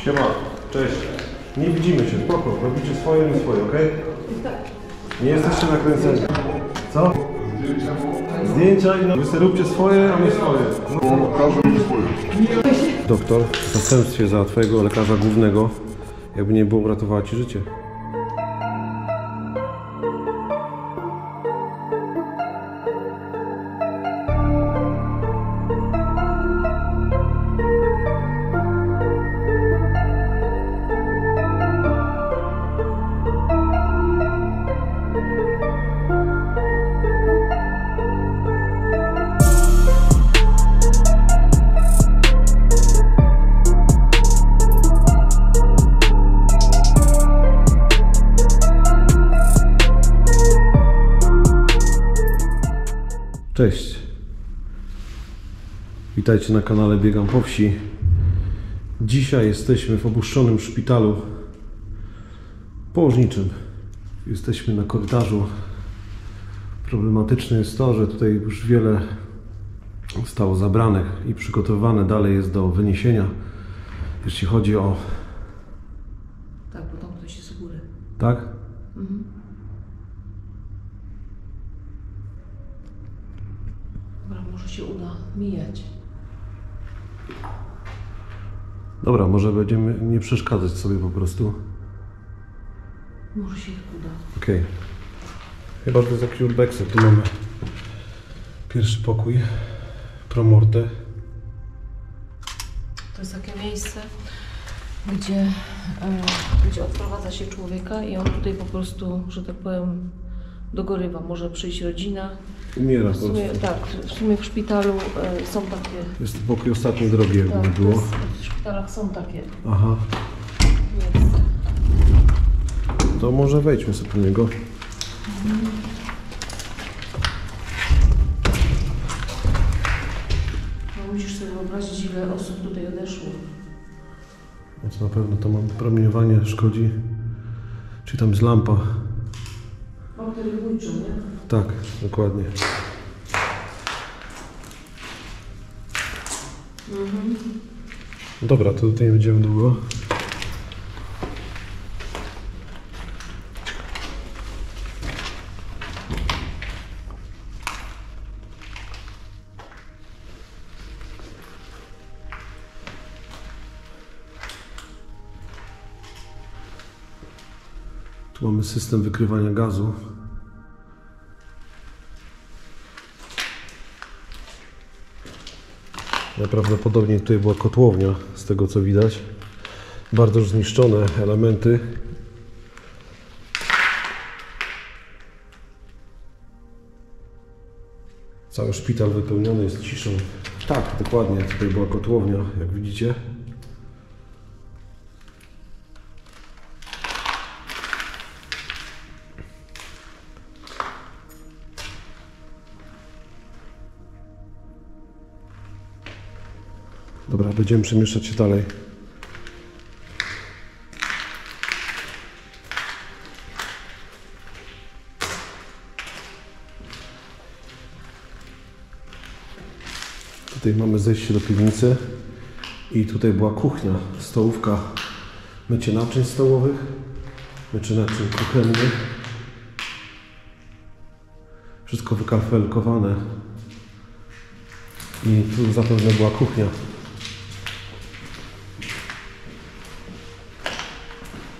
Siema, cześć. Nie widzimy się, spoko. Robicie swoje, my swoje, okej? Nie jesteście nakręceni. Co? Zdjęcia i wy sobie róbcie swoje, a my swoje. Doktor w zastępstwie za twojego lekarza głównego, jakby nie było, uratowała ci życie. Cześć. Witajcie na kanale Biegam po wsi. Dzisiaj jesteśmy w opuszczonym szpitalu położniczym. Jesteśmy na korytarzu. Problematyczne jest to, że tutaj już wiele zostało zabranych i przygotowywane dalej jest do wyniesienia. Jeśli chodzi o... Tak, bo tam ktoś jest z góry. Tak? Mhm. Dobra, może się uda mijać. Dobra, może będziemy nie przeszkadzać sobie po prostu. Może się uda. Okej. Chyba to jest jakiś urbexer. Tu mamy pierwszy pokój. Promorte. To jest takie miejsce, gdzie odprowadza się człowieka i on tutaj po prostu, że tak powiem, dogorywa. Może przyjść rodzina. Umiera W po sumie, prostu. tak, w sumie w szpitalu są takie... Jest to pokój ostatniej drogi, jakby Tak, nie było. w szpitalach są takie. Aha. Jest. To może wejdźmy sobie do niego. No, musisz sobie wyobrazić, ile osób tutaj odeszło. No to na pewno to mam promieniowanie szkodzi. Czyli tam jest lampa. Bakteriobójczą, nie? Tak, dokładnie. Dobra, to tutaj nie będziemy długo. Tu mamy system wykrywania gazu. Najprawdopodobniej tutaj była kotłownia, z tego co widać. Bardzo już zniszczone elementy. Cały szpital wypełniony jest ciszą. Tak, dokładnie, tutaj była kotłownia, jak widzicie. Dobra, będziemy przemieszczać się dalej. Tutaj mamy zejście do piwnicy i tutaj była kuchnia, stołówka, mycie naczyń stołowych, mycie naczyń kuchennych. Wszystko wykafelkowane i tu zapewne była kuchnia.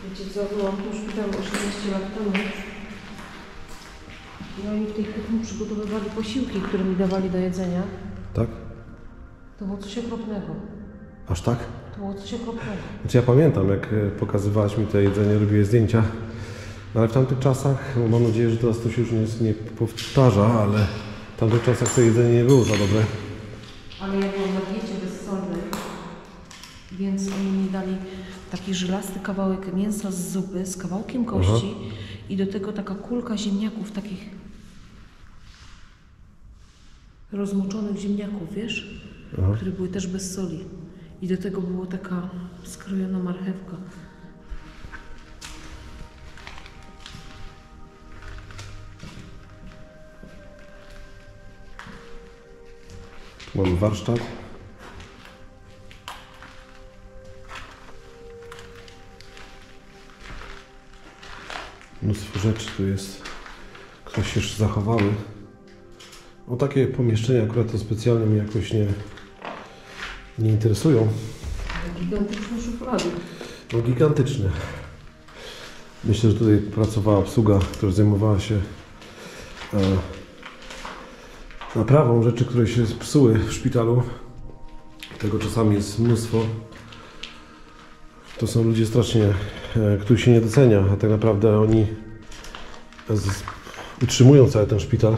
Wiecie co, byłam tu w szpitalu 18 lat temu i oni w tej kuchni przygotowywali posiłki, które mi dawali do jedzenia. Tak? To było coś okropnego. Aż tak? To było coś okropnego. Znaczy ja pamiętam, jak pokazywałaś mi to jedzenie, robiłeś zdjęcia, no ale w tamtych czasach, mam nadzieję, że teraz to się już nie powtarza, ale w tamtych czasach to jedzenie nie było za dobre. Ale ja byłam na diecie bezsolnej, więc oni mi dali taki żylasty kawałek mięsa z zupy z kawałkiem kości i do tego taka kulka ziemniaków, takich rozmoczonych ziemniaków, wiesz? Które były też bez soli. I do tego była taka skrojona marchewka. Tu mamy warsztat. Mnóstwo rzeczy tu jest. Ktoś się już zachowały. No takie pomieszczenia akurat to specjalnie mnie jakoś nie interesują. Gigantyczne szuflady. No gigantyczne. Myślę, że tutaj pracowała obsługa, która zajmowała się naprawą rzeczy, które się psuły w szpitalu. Tego czasami jest mnóstwo. To są ludzie strasznie, których się nie docenia, a tak naprawdę oni utrzymują cały ten szpital.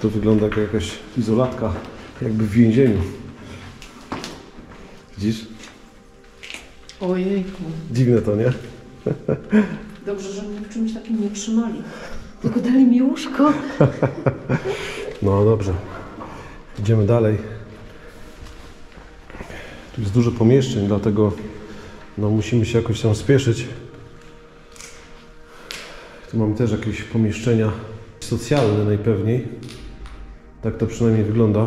To wygląda jak jakaś izolatka, jakby w więzieniu. Widzisz? Ojejku. Dziwne to, nie? Dobrze, że mnie w czymś takim nie trzymali. Tylko dali mi łóżko. No dobrze. Idziemy dalej. Tu jest dużo pomieszczeń, dlatego no, musimy się jakoś tam spieszyć. Tu mamy też jakieś pomieszczenia socjalne najpewniej. Tak to przynajmniej wygląda.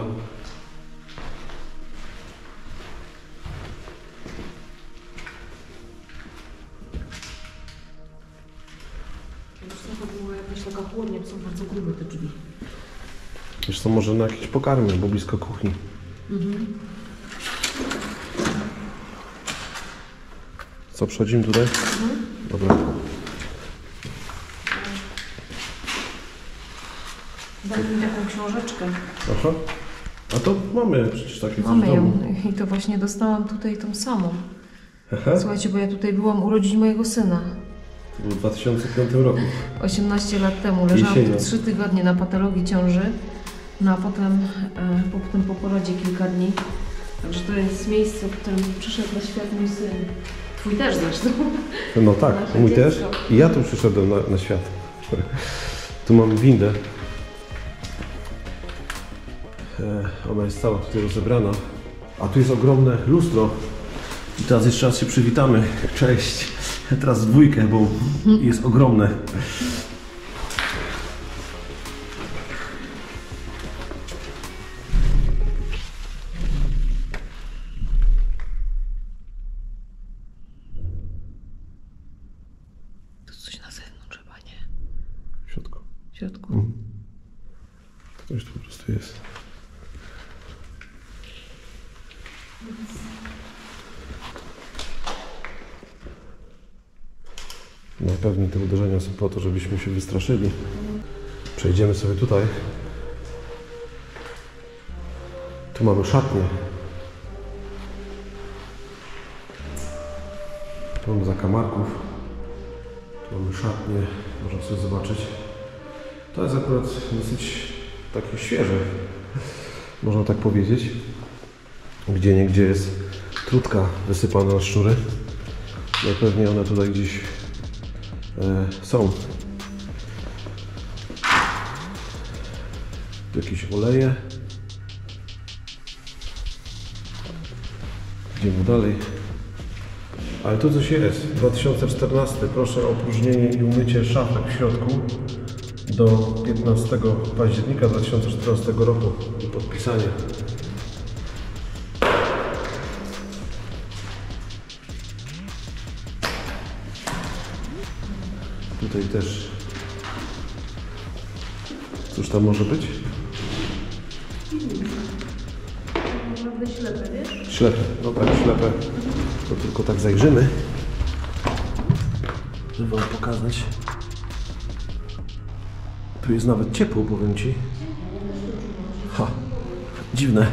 To była jakaś taka chłodnia, są bardzo grube te drzwi. Wiesz co, może na jakieś pokarmy, bo blisko kuchni. Co, przechodzimy tutaj? Dobra. Daj mi taką książeczkę. Aha. A to mamy przecież takie coś Mamy w domu. ją i to właśnie dostałam tutaj tą samą. Aha. Słuchajcie, bo ja tutaj byłam urodzić mojego syna. To było w 2005 roku. 18 lat temu. Leżałam Jesienią. tu 3 tygodnie na patologii ciąży. No a potem po porodzie kilka dni. Także to jest miejsce, w którym przyszedł na świat mój syn. Twój też zresztą. No tak, Nasze mój dziecko. też. I ja tu przyszedłem na świat. Tu mamy windę. Ona jest cała tutaj rozebrana. A tu jest ogromne lustro. I teraz jeszcze raz się przywitamy. Cześć. Teraz w dwójkę, bo jest ogromne. To coś na zewnątrz chyba, nie? W środku. W środku. Ktoś tu po prostu jest. No pewnie te uderzenia są po to, żebyśmy się wystraszyli. Przejdziemy sobie tutaj. Tu mamy szatnię. Tu mamy zakamarków. Tu mamy szatnię. Można sobie zobaczyć. To jest akurat dosyć takie świeże. Można tak powiedzieć. Gdzieniegdzie jest trutka wysypana na szczury. Najpewniej one tutaj gdzieś są. Tu jakieś oleje. Idziemy dalej. Ale tu coś jest. 2014. Proszę o opróżnienie i umycie szafek w środku do 15 października 2014 roku i podpisanie. Tutaj też. Cóż tam może być? Naprawdę ślepe, wiesz? Ślepę. No tak, ślepę. To tylko tak zajrzymy. Żeby wam pokazać. Tu jest nawet ciepło, powiem ci. Ha, dziwne.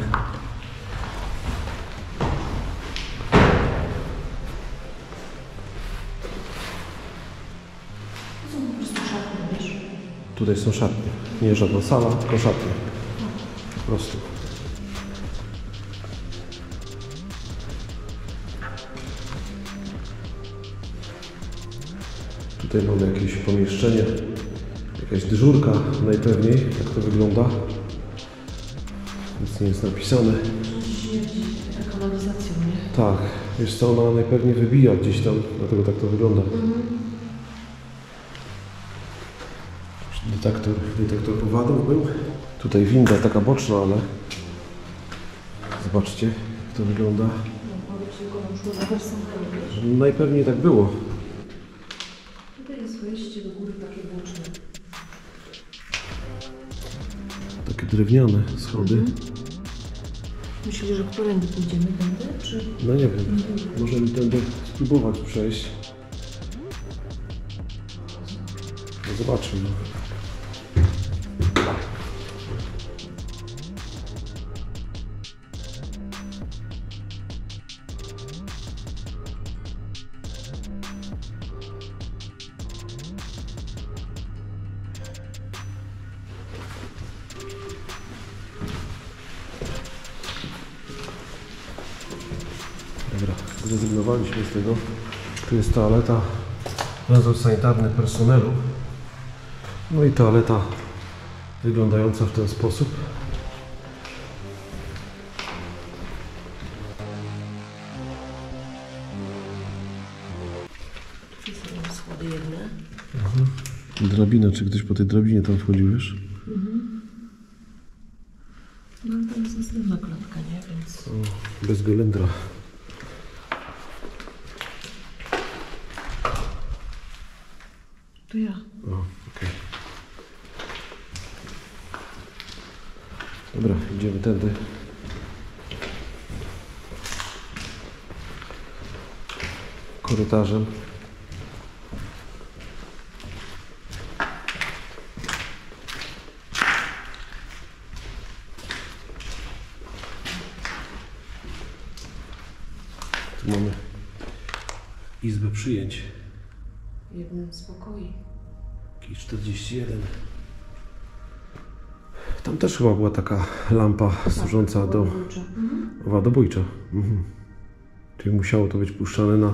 Tutaj są szatnie. Nie żadna sala, tylko szatnie. Po prostu. Tutaj mamy jakieś pomieszczenie. Jakaś dyżurka najpewniej, jak to wygląda. Nic nie jest napisane. Taka kanalizacja, nie? Tak, wiesz co, ona najpewniej wybija gdzieś tam, dlatego tak to wygląda. Detektor owadów był. Tutaj winda taka boczna, ale Zobaczcie, jak to wygląda. Szło za personelem, wiesz? Najpewniej tak było. Tutaj jest wejście do góry takie boczne. Takie drewniane schody. Myślisz, że którędy pójdziemy? Tędy, czy... No nie wiem, możemy tędy spróbować przejść. No zobaczymy. Dobra, zrezygnowaliśmy z tego. Tu jest toaleta, nadzór sanitarny personelu. No i toaleta wyglądająca w ten sposób. Tu są schody jedne. Drabina, czy ktoś po tej drabinie tam wchodził, wiesz? No ale tam jest następna klatka, nie? Więc... O, bez golendra. To ja. O, okej. Dobra, idziemy tędy. Korytarzem. Tu mamy izbę przyjęć. Jednym z pokoi. Jakiś 41. Tam też chyba była taka lampa służąca do wadobójcza. Czyli musiało to być puszczane na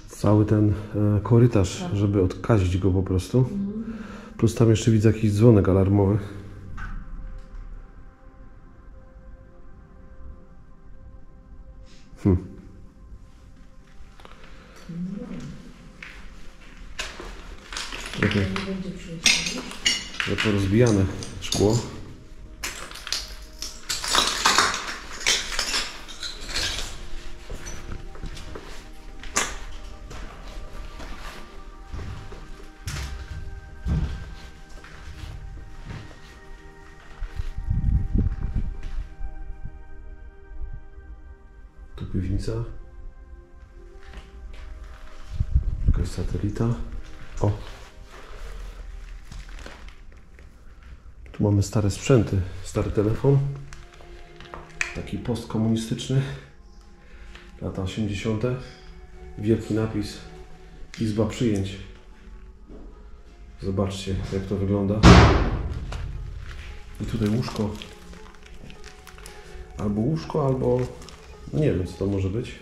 cały ten korytarz, żeby odkazić go po prostu. Plus tam jeszcze widzę jakiś dzwonek alarmowy. Trochę porozbijane szkło. Tu piwnica. Jakaś satelita. O! Tu mamy stare sprzęty. Stary telefon. Taki postkomunistyczny. Lata 80. Wielki napis. Izba przyjęć. Zobaczcie, jak to wygląda. I tutaj łóżko. Albo łóżko, albo... nie wiem, co to może być.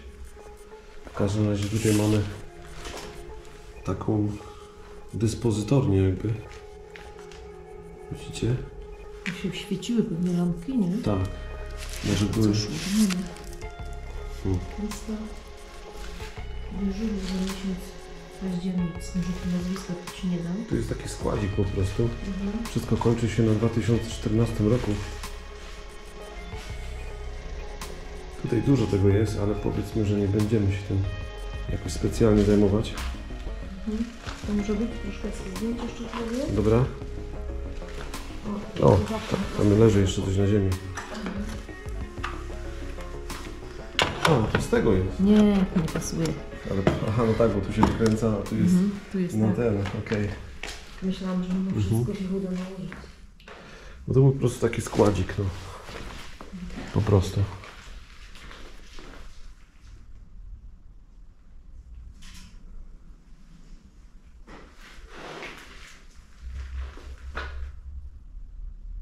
W każdym razie tutaj mamy taką dyspozytornię jakby. Widzicie? Tu się świeciły pewnie lampki, nie? Tak. Może były... Lista dyżurów za miesiąc październik. Może tu nazwiska to ci nie dam. Tu jest taki składzik po prostu. Wszystko kończy się na 2014 roku. Tutaj dużo tego jest, ale powiedzmy, że nie będziemy się tym jakoś specjalnie zajmować. To może być troszkę zdjęć jeszcze zrobię? Dobra? O, tam leży jeszcze coś na ziemi. O, to z tego jest. Nie, nie pasuje. Ale, aha, no tak, bo tu się wykręca, a tu jest Tu jest no tak. ten, okej. Myślałam, że mimo wszystko się uda nałożyć. No to był po prostu taki składzik, no. Po prostu.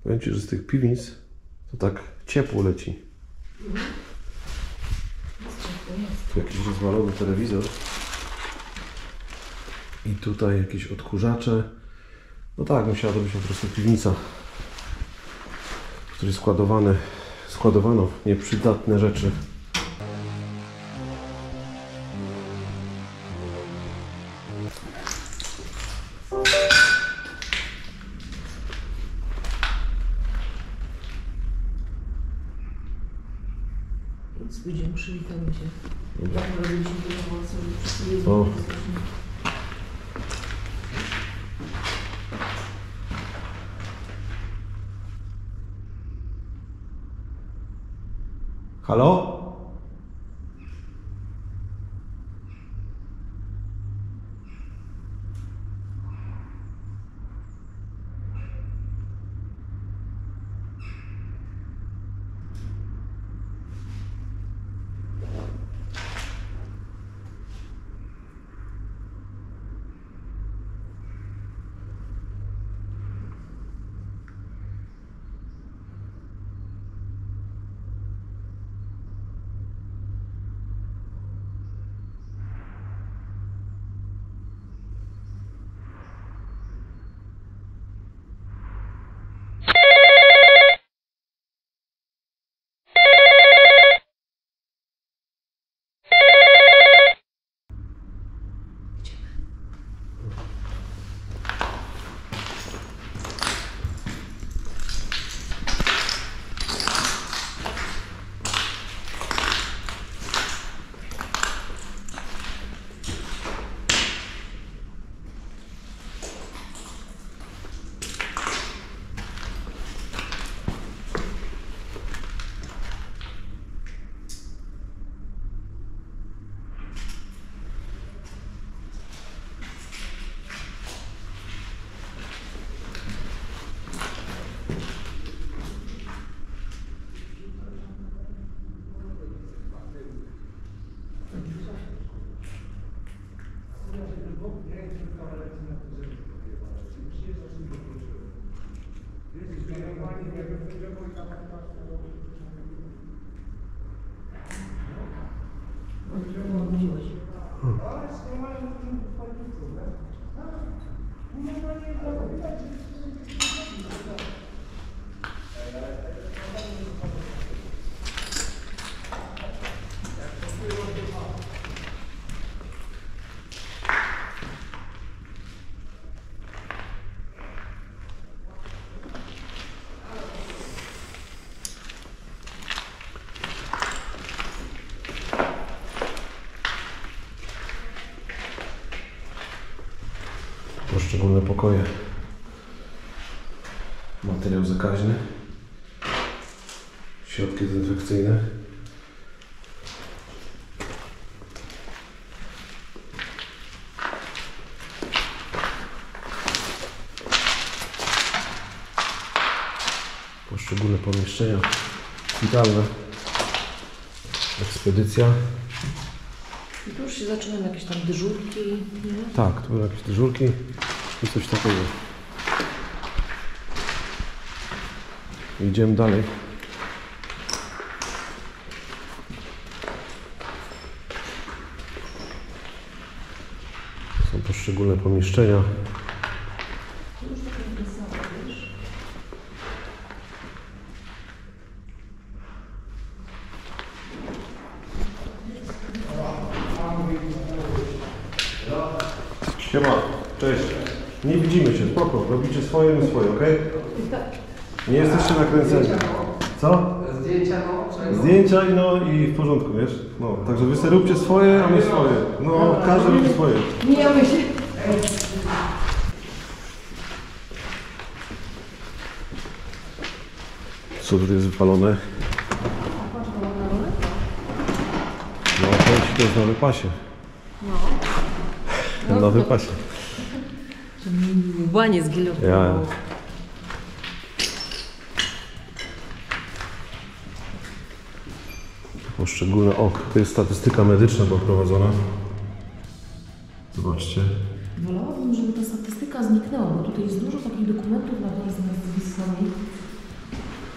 Powiem Ci, że z tych piwnic to tak ciepło leci. Tu jakiś rozwalony telewizor. I tutaj jakieś odkurzacze. No tak, musiała to być po prostu piwnica, w której składowano nieprzydatne rzeczy. Pójdziemy, przywitamy się. Jak robiliśmy to sobie wszyscy O. Halo? Poszczególne pokoje. Materiał zakaźny. Środki dezynfekcyjne. Poszczególne pomieszczenia szpitalne. Ekspedycja. I tu już się zaczynają jakieś tam dyżurki, nie? Tak, tu jakieś dyżurki i coś takiego. Idziemy dalej. Są poszczególne pomieszczenia. Siema, cześć. Nie widzimy się, spoko. Robicie swoje, my swoje, okej? Nie jesteście nakręceni. Co? Zdjęcia i w porządku, wiesz? No, także wy sobie róbcie swoje, a my swoje. No, każdy robi swoje. Mijamy się. Co tu jest wypalone? No, to jest na wypasie. No. Na wypasie. Łba nie zgilował. Ja. Poszczególne to jest statystyka medyczna poprowadzona. Zobaczcie. Wolałabym, żeby ta statystyka zniknęła, bo tutaj jest dużo takich dokumentów na dole z nazwiskami.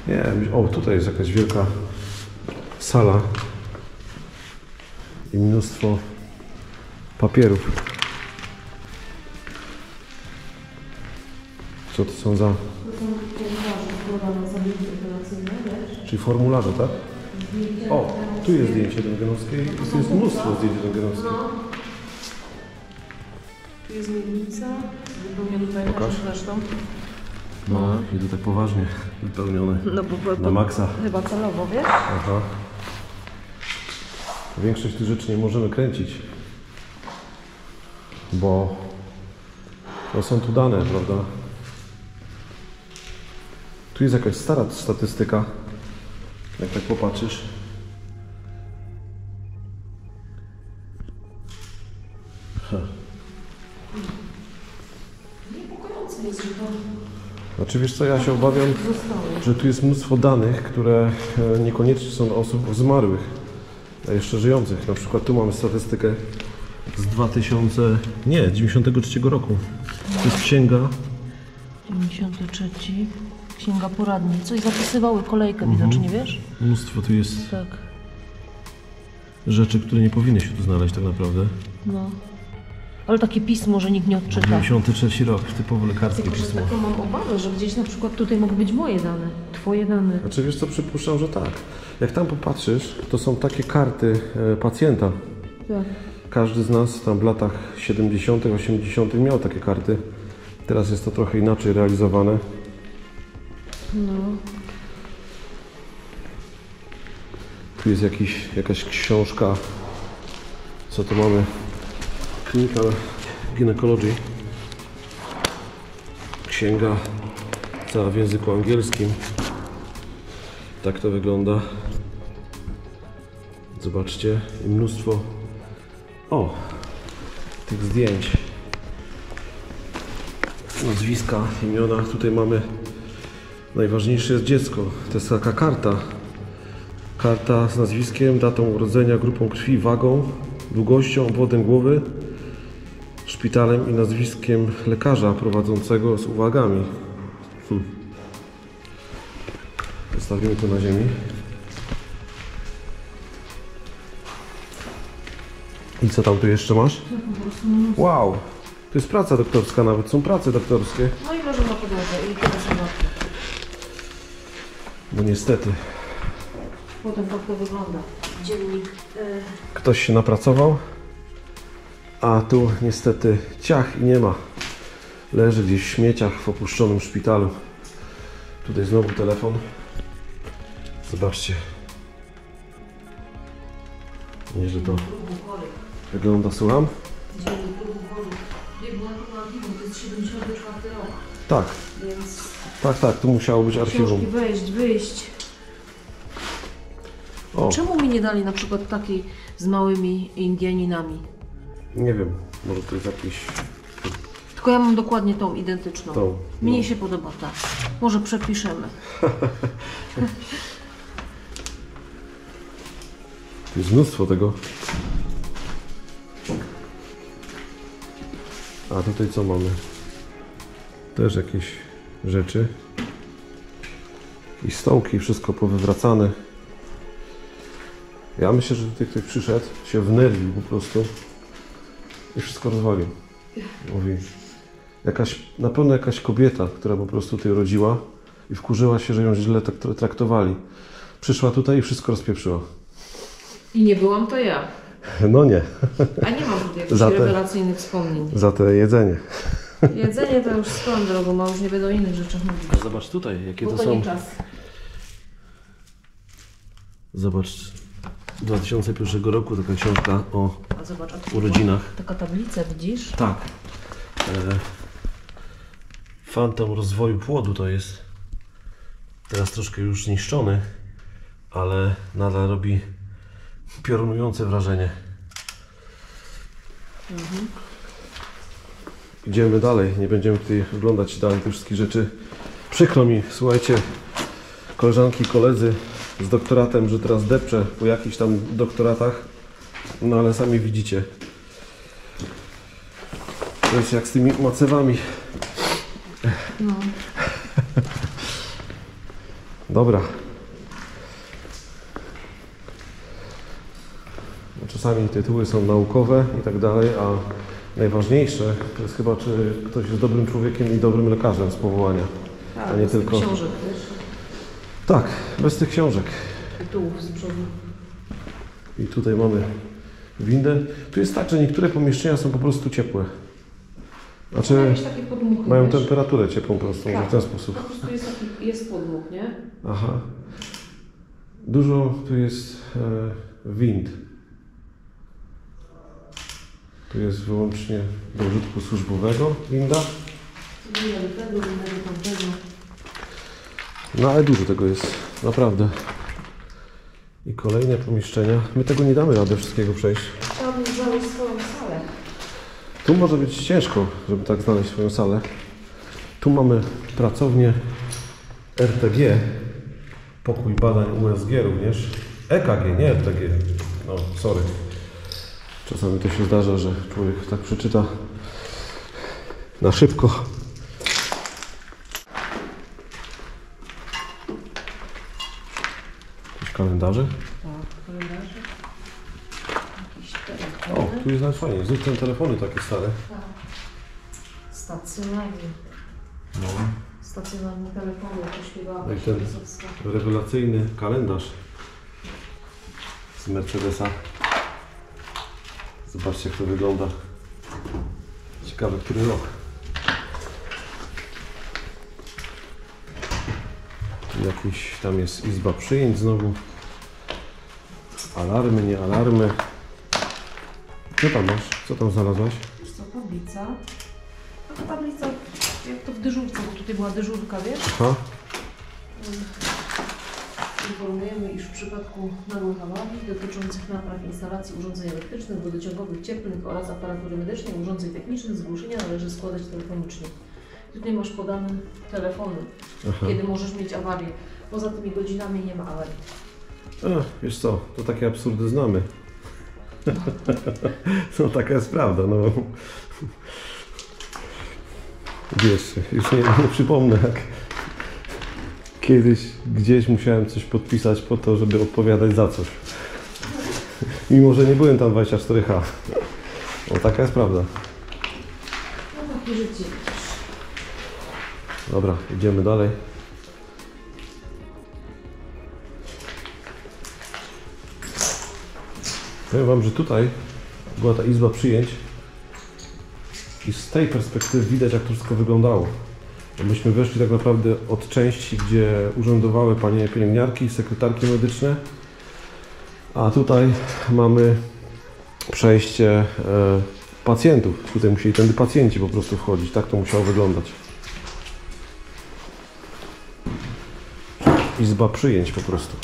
Nie, tutaj jest jakaś wielka sala i mnóstwo papierów. Co to są za... Czyli formularze, tak? O, tu jest zdjęcie rentgenowskie i tu jest mnóstwo zdjęć rentgenowskich. Tu jest miednica, wypełniona tutaj Pokaż. zresztą. No, i to tak poważnie wypełnione. No bo na maksa. Chyba celowo, wiesz? Aha. Większość tych rzeczy nie możemy kręcić, bo no są tu dane, prawda? Tu jest jakaś stara statystyka, jak tak popatrzysz. Niepokojące jest, że to Znaczy wiesz co, ja się obawiam, zostało. że tu jest mnóstwo danych, które niekoniecznie są do osób zmarłych, a jeszcze żyjących. Na przykład tu mamy statystykę z 93 roku. To jest księga. 93. Księga poradni. Coś zapisywały, kolejkę widocznie, wiesz? Mnóstwo tu jest Tak. rzeczy, które nie powinny się tu znaleźć tak naprawdę. No. Ale takie pismo, że nikt nie odczyta. 93 rok, typowo lekarskie Tylko, że pismo. taką mam obawę, że gdzieś na przykład tutaj mogą być moje dane, twoje dane. Znaczy wiesz co, przypuszczam, że tak. Jak tam popatrzysz, to są takie karty pacjenta. Tak. Każdy z nas tam w latach 70., 80. miał takie karty. Teraz jest to trochę inaczej realizowane. No. Tu jest jakaś książka. Co tu mamy? Clinical Gynecology. Księga cała w języku angielskim. Tak to wygląda. Zobaczcie. I mnóstwo tych zdjęć. Nazwiska, imiona. Tutaj mamy najważniejsze jest dziecko. To jest taka karta. Karta z nazwiskiem, datą urodzenia, grupą krwi, wagą, długością, obwodem głowy, szpitalem i nazwiskiem lekarza prowadzącego z uwagami. Zostawimy to na ziemi. I co tam tu jeszcze masz? Wow! To jest praca doktorska nawet, są prace doktorskie. No i leżą na podłodze i teraz zobaczę. No niestety. Potem tak to wygląda. Dziennik. Ktoś się napracował, a tu niestety ciach i nie ma. Leży gdzieś w śmieciach w opuszczonym szpitalu. Tutaj znowu telefon. Zobaczcie. Nieźle to wygląda, słucham? Dziennik próbów chorych. Nie była to archiwum, to jest 74 rok. Tak, Więc tak, tu musiało być archiwum. książki wejść, wyjść. O, Czemu mi nie dali na przykład takiej z małymi Indianinami? nie wiem, może to jest jakiś... Tylko ja mam dokładnie tą identyczną. Tą, Mnie no. się podoba ta. Może przepiszemy. Tu jest mnóstwo tego. A tutaj co mamy? Też jakieś rzeczy. I stołki, wszystko powywracane. Ja myślę, że tutaj ktoś przyszedł, się wnerwił po prostu i wszystko rozwalił. Mówi, na pewno jakaś kobieta, która po prostu tutaj rodziła i wkurzyła się, że ją źle traktowali. Przyszła tutaj i wszystko rozpieprzyła. I nie byłam to ja. No nie, A nie mam tutaj jakichś Za te- rewelacyjnych wspomnień. za te jedzenie. Jedzenie to już swoją drogą, a już nie będę o innych rzeczach mówić. Zobacz tutaj, jakie Bo to to są. nie czas. Zobacz, 2001 roku taka książka o A zobacz, a tu urodzinach. taka tablica, widzisz? Tak. Fantom rozwoju płodu to jest. Teraz troszkę już niszczony, ale nadal robi piorunujące wrażenie. Idziemy dalej, nie będziemy tutaj oglądać dalej tych wszystkich rzeczy. Przykro mi, słuchajcie, koleżanki i koledzy z doktoratem, że teraz depczę po jakichś tam doktoratach, no ale sami widzicie. To jest jak z tymi macewami. No. Dobra. Czasami tytuły są naukowe i tak dalej, a najważniejsze to jest chyba, czy ktoś jest dobrym człowiekiem i dobrym lekarzem z powołania. Tak, A nie bez tych tylko- książek, wiesz? Tak, bez tych książek. Tytułów z przodu. I tutaj mamy windę. Tu jest tak, że niektóre pomieszczenia są po prostu ciepłe. Znaczy Jakieś takie podmuchy, mają wiesz? temperaturę ciepłą po prostu, Tak. w ten sposób. Po prostu jest taki, jest podmuch, nie? Aha. Dużo tu jest wind. Tu jest wyłącznie do użytku służbowego winda. Tego, tamtego. No ale dużo tego jest, naprawdę. I kolejne pomieszczenia. My tego nie damy rady wszystkiego przejść. Chciałabym znaleźć swoją salę. Tu może być ciężko, żeby tak znaleźć swoją salę. Tu mamy pracownię RTG, pokój badań USG również. EKG, nie RTG. No, sorry. Czasami to się zdarza, że człowiek tak przeczyta na szybko. Jakieś kalendarze? Tak, kalendarze. Jakieś O, telefony. tu jest nawet fajnie. Znów te telefony takie stare. Tak. Stacjonarnie. No. Stacjonarne telefony, to śpiewała No i ten Pisowska. rewelacyjny kalendarz z Mercedesa. Zobaczcie, jak to wygląda. Ciekawe, który rok. Jakiś tam jest izba przyjęć znowu. Alarmy, nie alarmy. Co tam masz? Co tam znalazłaś? Wiesz co, tablica. No, tablica, jak to w dyżurce, bo tutaj była dyżurka, wiesz? Aha. Informujemy, iż w przypadku nagłych awarii dotyczących napraw instalacji urządzeń elektrycznych, wodociągowych, cieplnych oraz aparatury medycznej, urządzeń technicznych zgłoszenia należy składać telefonicznie. Tutaj masz podane telefony, Aha. kiedy możesz mieć awarię. Poza tymi godzinami nie ma awarii. Wiesz co, to takie absurdy znamy. No taka jest prawda, no. Wiesz, już nie przypomnę, jak kiedyś gdzieś musiałem coś podpisać po to, żeby odpowiadać za coś. Mimo, że nie byłem tam 24H. No taka jest prawda. No takie życie. Dobra, idziemy dalej. Powiem Wam, że tutaj była ta izba przyjęć i z tej perspektywy widać, jak to wszystko wyglądało. Myśmy weszli tak naprawdę od części, gdzie urzędowały panie pielęgniarki, sekretarki medyczne, a tutaj mamy przejście pacjentów. Tutaj musieli tędy pacjenci po prostu wchodzić. Tak to musiało wyglądać. Izba przyjęć po prostu.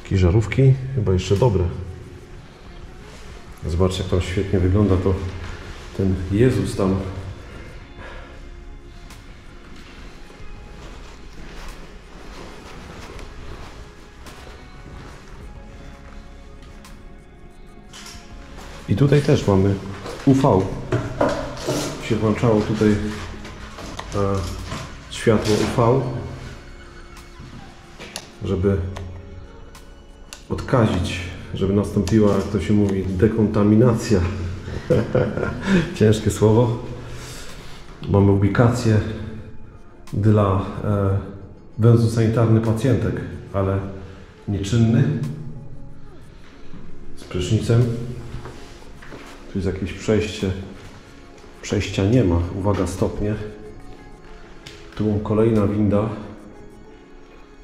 Takie żarówki, chyba jeszcze dobre. Zobaczcie, jak tam świetnie wygląda to ten Jezus tam. I tutaj też mamy UV. Się włączało tutaj światło UV, żeby odkazić, żeby nastąpiła, jak to się mówi, dekontaminacja. Ciężkie słowo. Mamy ubikację dla węzeł sanitarny pacjentek, ale nieczynny, z prysznicem. Tu jest jakieś przejście. Przejścia nie ma. Uwaga, stopnie. Tu kolejna winda.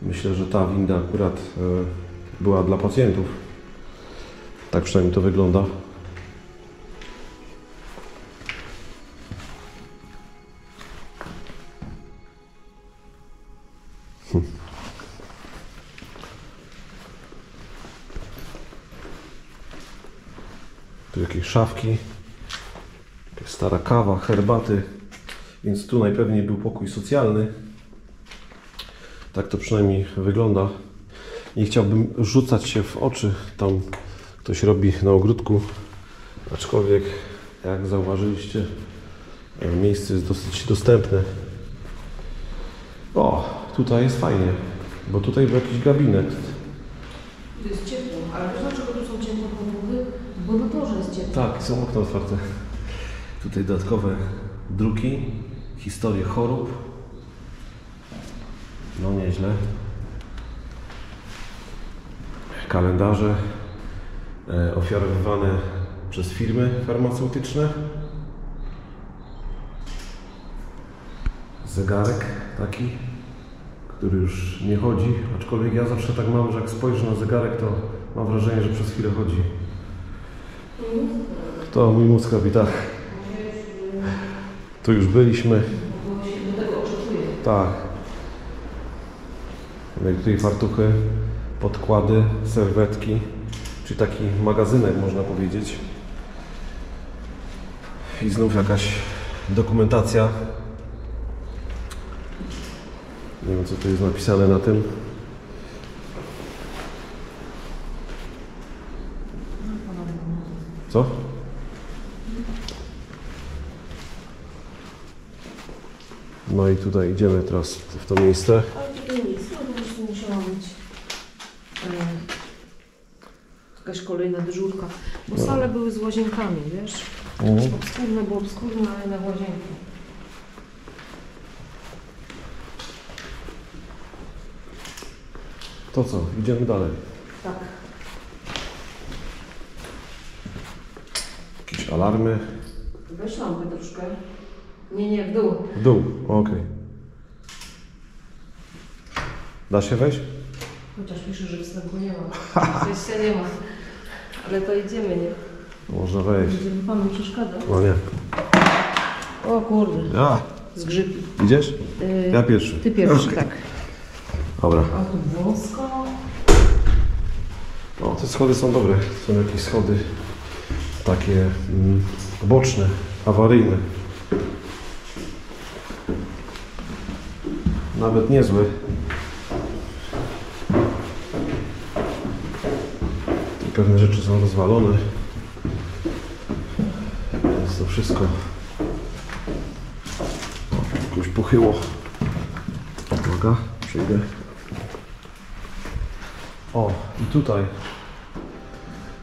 Myślę, że ta winda akurat była dla pacjentów. Tak przynajmniej to wygląda. Tu jakieś szafki. Jakaś stara kawa, herbaty. Więc tu najpewniej był pokój socjalny. Tak to przynajmniej wygląda. Nie chciałbym rzucać się w oczy, tam ktoś robi na ogródku, aczkolwiek jak zauważyliście, miejsce jest dosyć dostępne. O, tutaj jest fajnie, bo tutaj był jakiś gabinet. Tu jest ciepło, ale wiesz dlaczego tu są ciepłe podłogi? Bo na torze jest ciepło. Tak, są okna otwarte. Tutaj dodatkowe druki, historie chorób. No nieźle. Kalendarze ofiarowywane przez firmy farmaceutyczne. Zegarek taki, który już nie chodzi, aczkolwiek ja zawsze tak mam, że jak spojrzę na zegarek, to Mam wrażenie, że przez chwilę chodzi. To mój mózg robi tak. Tu już byliśmy. Tak. No i tutaj fartuchy, podkłady, serwetki, czyli taki magazynek, można powiedzieć. I znów jakaś dokumentacja. Nie wiem, co tu jest napisane na tym. Co? No i tutaj idziemy teraz w to miejsce. Ale tutaj nic, no po prostu musiała być jakaś kolejna dyżurka. Bo sale były z łazienkami, wiesz? Obskurne, bo obskurne, ale na łazienki. To co? Idziemy dalej. Tak. Jakieś alarmy. Weź lampę troszkę. Nie, w dół. W dół, okej. Da się wejść? Chociaż pisze, że wstępu nie ma. Wejścia nie ma. Ale to idziemy, nie? Można wejść. Będziemy panu przeszkadzać. No nie. O kurde. Ja. Zgrzypi. Idziesz? Ja pierwszy. Ty pierwszy, tak. Dobra. A tu wąsko. O, te schody są dobre. Są jakieś schody takie boczne, awaryjne. Nawet niezłe. Tu pewne rzeczy są rozwalone. Więc to wszystko jakoś pochyło. Uwaga, przejdę. O, i tutaj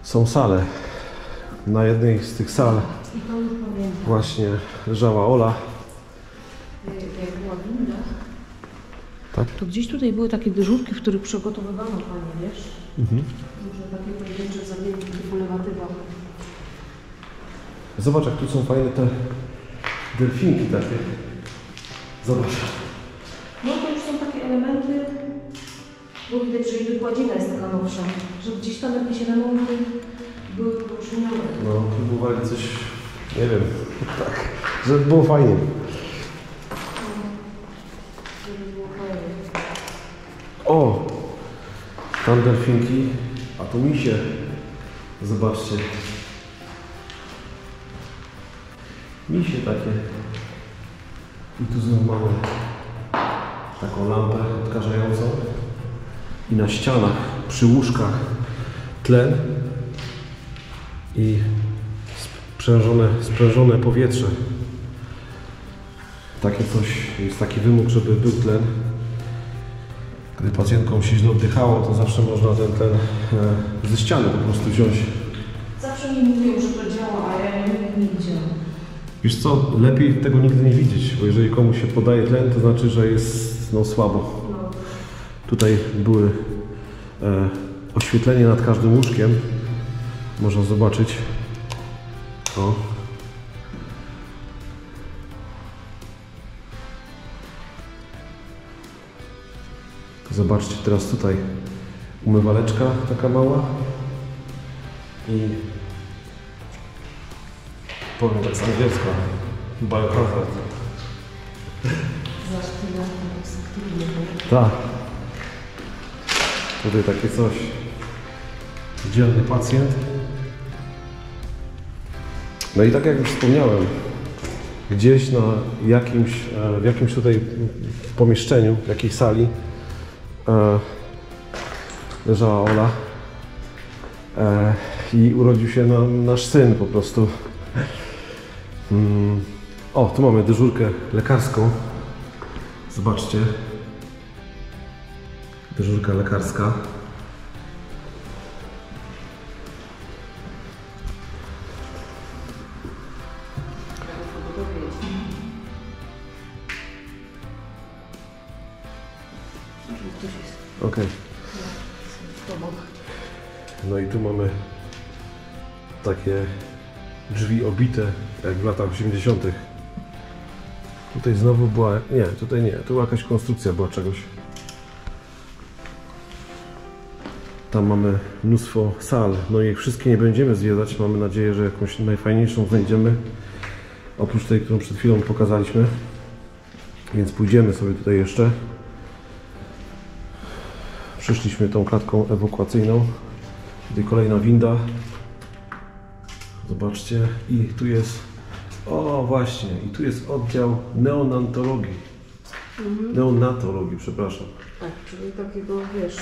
są sale. Na jednej z tych sal I to już pamiętam. właśnie leżała Ola. Jak była winda, Tak? to gdzieś tutaj były takie dyżurki, w których przygotowywano panie, wiesz? Może takie pojedyncze zabiegi typu lewatywa. Zobacz, jak tu są fajne te delfinki takie. Zobacz. No to już są takie elementy, bo widać, że i wykładzina jest taka nowsza, że gdzieś tam jakieś remonty były poczynione. No, próbowali coś, nie wiem, tak, żeby było fajnie. Żeby było fajnie. O! Tam delfinki, a tu misie. Zobaczcie. Misie takie. I tu znowu mamy taką lampę odkażającą. I na ścianach, przy łóżkach tlen i sprężone powietrze. Takie coś, jest taki wymóg, żeby był tlen. Gdy pacjentkom się źle oddychało, to zawsze można ten tlen ze ściany po prostu wziąć. Zawsze mi mówią, że to działa, a ja nie widziałam. Wiesz co, lepiej tego nigdy nie widzieć, bo jeżeli komuś się podaje tlen, to znaczy, że jest słabo. No. Tutaj były oświetlenie nad każdym łóżkiem. Można zobaczyć. O. Zobaczcie teraz tutaj umywaleczka taka mała i powiem tak z angielska, biohazard. Zaś tyle aktywnie. Tak. Tutaj takie coś. Dzielny pacjent. No i tak jak już wspomniałem, gdzieś na w jakimś tutaj pomieszczeniu, w jakiejś sali leżała Ola i urodził się nasz syn po prostu. O, tu mamy dyżurkę lekarską. Zobaczcie. Dyżurka lekarska. Okej. No i tu mamy takie drzwi obite jak w latach 80. Tutaj znowu była... Nie, tutaj nie. Tu jakaś konstrukcja była czegoś. Tam mamy mnóstwo sal. No i wszystkie nie będziemy zwiedzać. Mamy nadzieję, że jakąś najfajniejszą znajdziemy. Oprócz tej, którą przed chwilą pokazaliśmy. Więc pójdziemy sobie tutaj jeszcze. Przyszliśmy tą klatką ewakuacyjną. Tutaj kolejna winda. Zobaczcie. I tu jest... O właśnie. I tu jest oddział neonatologii. Neonatologii, przepraszam. Tak, czyli takiego, wiesz...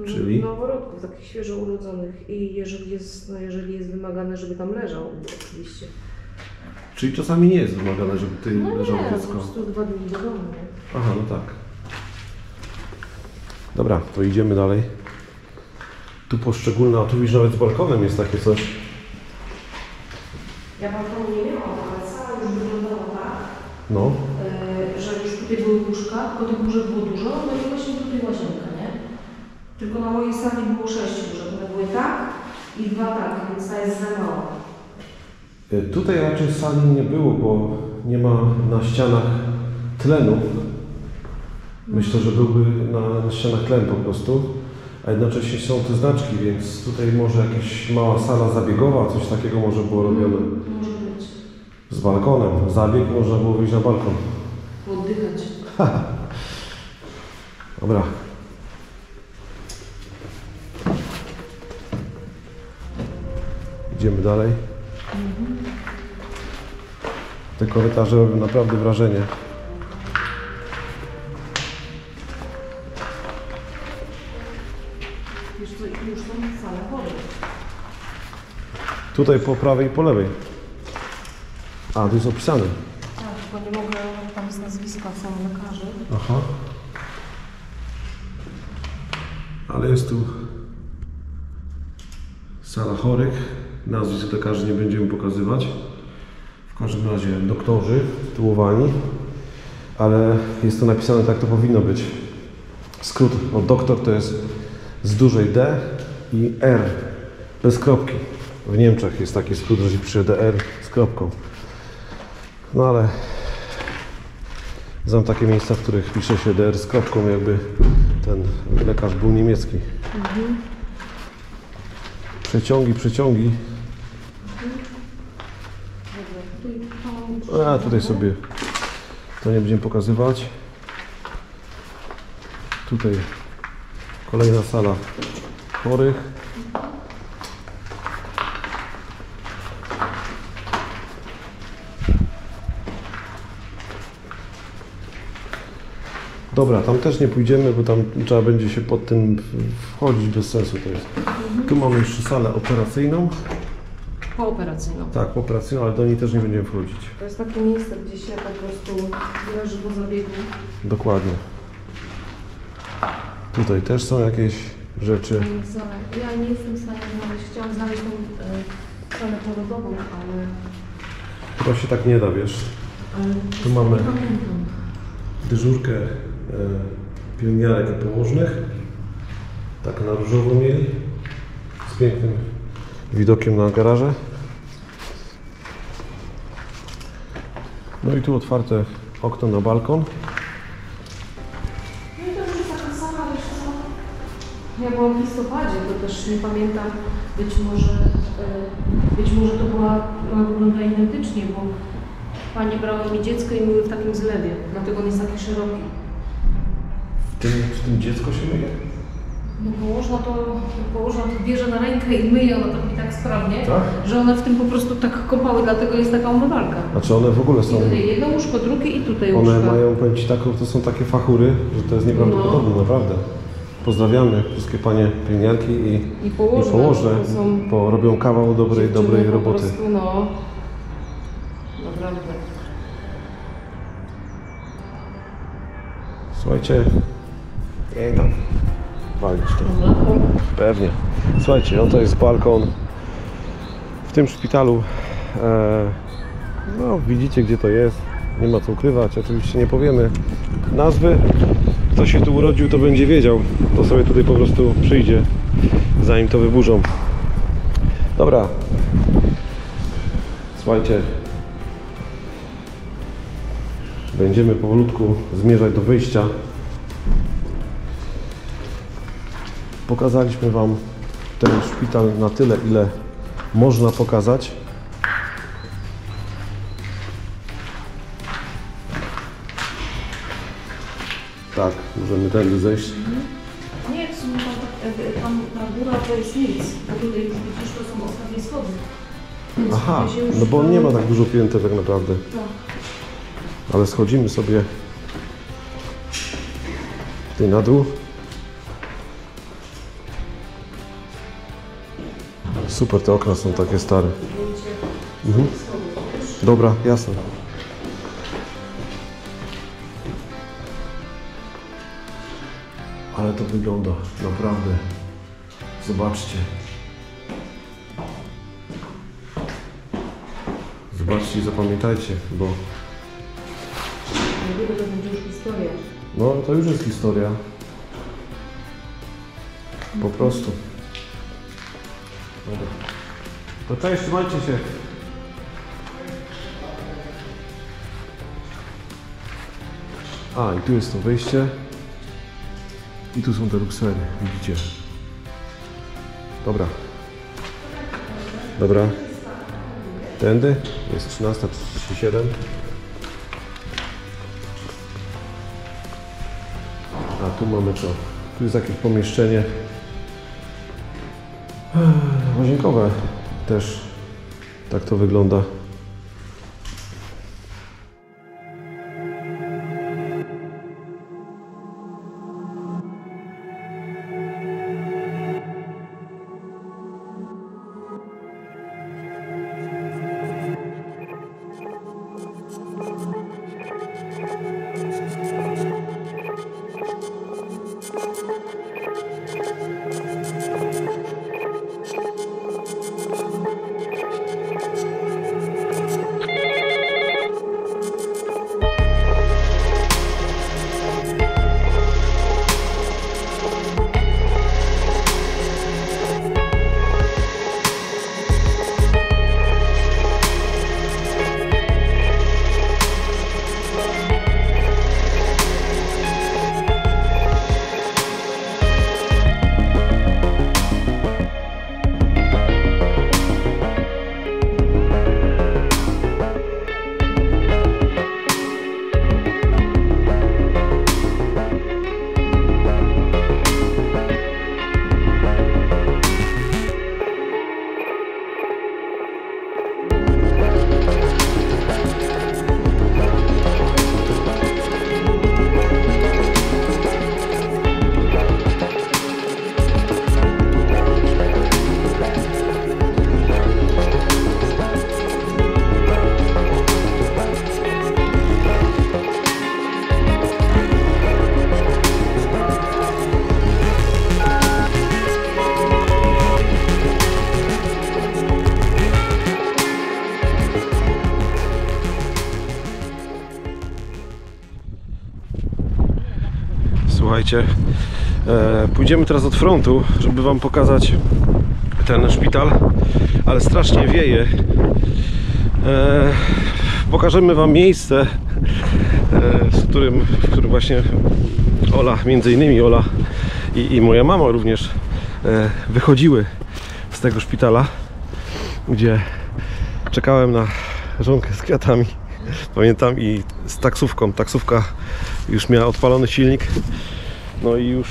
Czyli? Noworodków, takich świeżo urodzonych. I jeżeli jest wymagane, żeby tam leżał, oczywiście. Czyli czasami nie jest wymagane, żeby tutaj leżało po dziecko. prostu 2 dni do domu, nie? Aha, no tak. Dobra, to idziemy dalej. Tu poszczególne, a tu widzisz nawet z balkonem jest takie coś. Ja balkonu nie miałam, ale sala już wyglądała tak, No. że już tutaj były łóżka, tylko tych łóżek było dużo, no i właśnie tutaj łazienka, nie? Tylko na mojej sali było 6 łóżek, one były tak i 2 tak, więc ta jest za mała. Tutaj raczej sali nie było, bo nie ma na ścianach tlenu. Myślę, że byłby na ścianach tlen po prostu. A jednocześnie są te znaczki, więc tutaj może jakaś mała sala zabiegowa, coś takiego może było robione. Może być. Z balkonem. Zabieg można było wyjść na balkon. Oddychać. Dobra. Idziemy dalej. Te korytarze robią naprawdę wrażenie. Wiesz co, i już są sale chorych. Tutaj po prawej i po lewej. A, tu jest opisane. Tak, tylko nie mogę, tam jest nazwiska są lekarzy. Aha. Ale jest tu sala chorych. Nazwisk lekarzy nie będziemy pokazywać. W każdym razie doktorzy tytułowani. Ale jest to napisane, tak to powinno być. Skrót od doktor to jest z dużej D i R. Bez kropki. W Niemczech jest taki skrót, że się pisze DR z kropką. No ale znam takie miejsca, w których pisze się DR z kropką, jakby ten lekarz był niemiecki. Przeciągi. A tutaj sobie to nie będziemy pokazywać. Tutaj kolejna sala chorych. Dobra, tam też nie pójdziemy, bo tam trzeba będzie się pod tym wchodzić, bez sensu to jest. Tu mamy jeszcze salę operacyjną. Pooperacyjną. Tak, pooperacyjną, ale do niej też nie będziemy wchodzić. To jest takie miejsce, gdzie się po prostu leży po zabiegu. Dokładnie. Tutaj też są jakieś rzeczy. Ja nie jestem w stanie znaleźć, chciałam znaleźć tą salę porodową, ale... Chyba się tak nie da, wiesz. Tu mamy Nie pamiętam. dyżurkę pielęgniarek i położnych. Tak na różowo mieli. Z pięknym widokiem na garaże. No i tu otwarte okno na balkon. No i to już jest taka sala, wiesz co? Ja byłam w listopadzie, to też nie pamiętam, być może to wygląda identycznie, bo panie brały mi dziecko i były w takim zlewie, dlatego on jest taki szeroki. W tym dziecko się myje? No położna to bierze na rękę i myje ona tak sprawnie, Tak? że one w tym po prostu tak kopały, dlatego jest taka umywalka. Znaczy one w ogóle I są... tutaj jedno łóżko, drugie i tutaj łóżko. One mają, powiem Ci taką, to są takie fachury, że to jest nieprawdopodobne, naprawdę. Pozdrawiamy wszystkie panie pielęgniarki i położne, to są bo robią kawał dobrej po roboty. prostu, no, naprawdę. Słuchajcie, nie tam walić to. Pewnie. Słuchajcie, no to jest balkon w tym szpitalu. No widzicie, gdzie to jest. Nie ma co ukrywać. Oczywiście nie powiemy nazwy. Kto się tu urodził, to będzie wiedział. To sobie tutaj po prostu przyjdzie, zanim to wyburzą. Dobra. Słuchajcie. Będziemy powolutku zmierzać do wyjścia. Pokazaliśmy Wam ten szpital na tyle, ile można pokazać. Tak, możemy tędy zejść. Nie, w sumie tam ta góra to jest nic, bo tutaj już widzisz, to są ostatnie schody. Więc Aha, tutaj się już no bo on nie ma tak dużo pięter tak naprawdę. Tak. Ale schodzimy sobie tutaj na dół. Super, te okna są takie stare. Mhm. Dobra, jasne. Ale to wygląda naprawdę. Zobaczcie. Zobaczcie i zapamiętajcie, bo Niedługo to będzie już historia. no to już jest historia. Po prostu. Dobra. To cześć, trzymajcie się. A, i tu jest to wyjście. I tu są te luksery, widzicie. Dobra. Dobra. Tędy jest 13:37. A tu mamy co? Tu jest jakieś pomieszczenie łazienkowe też. Tak to wygląda. Słuchajcie, pójdziemy teraz od frontu, żeby Wam pokazać ten szpital, ale strasznie wieje. Pokażemy Wam miejsce, w którym właśnie Ola, między innymi Ola i moja mama również wychodziły z tego szpitala, gdzie czekałem na żonkę z kwiatami, pamiętam, i z taksówką. Taksówka już miała odpalony silnik, no i już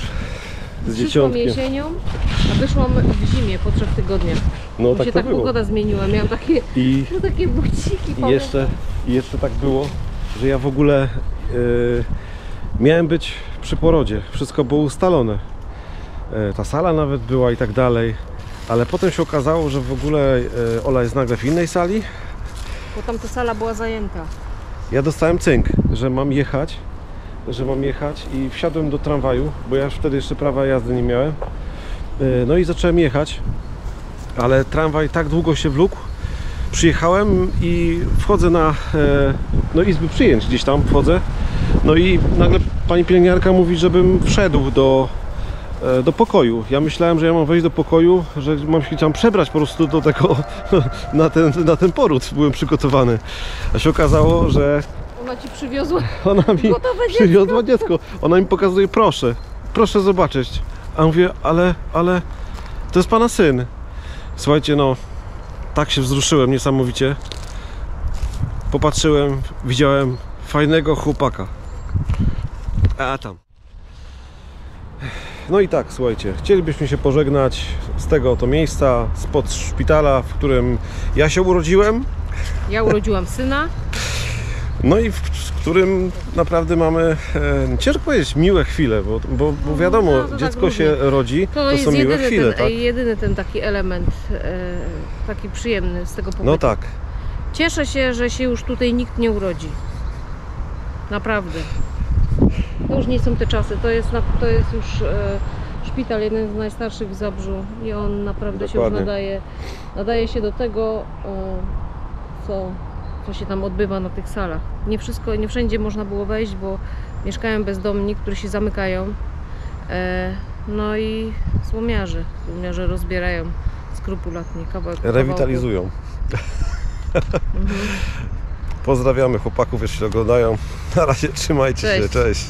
z dzieciątkiem. Jesienią, a wyszłam w zimie po 3 tygodniach. No tak się to tak było. pogoda zmieniła, miałam takie, takie buciki. I jeszcze tak było, że ja w ogóle miałem być przy porodzie. Wszystko było ustalone. Ta sala nawet była i tak dalej. Ale potem się okazało, że w ogóle Ola jest nagle w innej sali. Bo tam ta sala była zajęta. Ja dostałem cynk, że mam jechać i wsiadłem do tramwaju, bo ja już wtedy jeszcze prawa jazdy nie miałem. No i zacząłem jechać, ale tramwaj tak długo się wlókł. Przyjechałem i wchodzę na izby przyjęć, gdzieś tam wchodzę. No i nagle pani pielęgniarka mówi, żebym wszedł do pokoju. Ja myślałem, że ja mam wejść do pokoju, że mam się tam przebrać po prostu do tego, na ten poród byłem przygotowany. A się okazało, że Ona ci przywiozła. ona mi Gotowe przywiozła dziecko. Ona mi pokazuje, proszę zobaczyć. A mówię, ale to jest pana syn. Słuchajcie, no, tak się wzruszyłem niesamowicie. Popatrzyłem, widziałem fajnego chłopaka. A tam. No i tak, słuchajcie, chcielibyśmy się pożegnać z tego oto miejsca, spod szpitala, w którym ja się urodziłem. Ja urodziłam syna. No i w którym naprawdę mamy, ciężko powiedzieć, miłe chwile, bo wiadomo, No, to tak dziecko różnie. się rodzi, to jest są miłe chwile, tak? jedyny ten taki element, taki przyjemny z tego pobytu. No tak. Cieszę się, że się już tutaj nikt nie urodzi. Naprawdę. To już nie są te czasy. To jest już szpital, jeden z najstarszych w Zabrzu i on naprawdę się już nadaje się do tego, co się tam odbywa na tych salach. Nie wszędzie można było wejść, bo mieszkają bezdomni, którzy się zamykają. No i złomiarze rozbierają skrupulatnie kawałek. Rewitalizują. Pozdrawiamy chłopaków, jeśli oglądają. Na razie, trzymajcie się, cześć.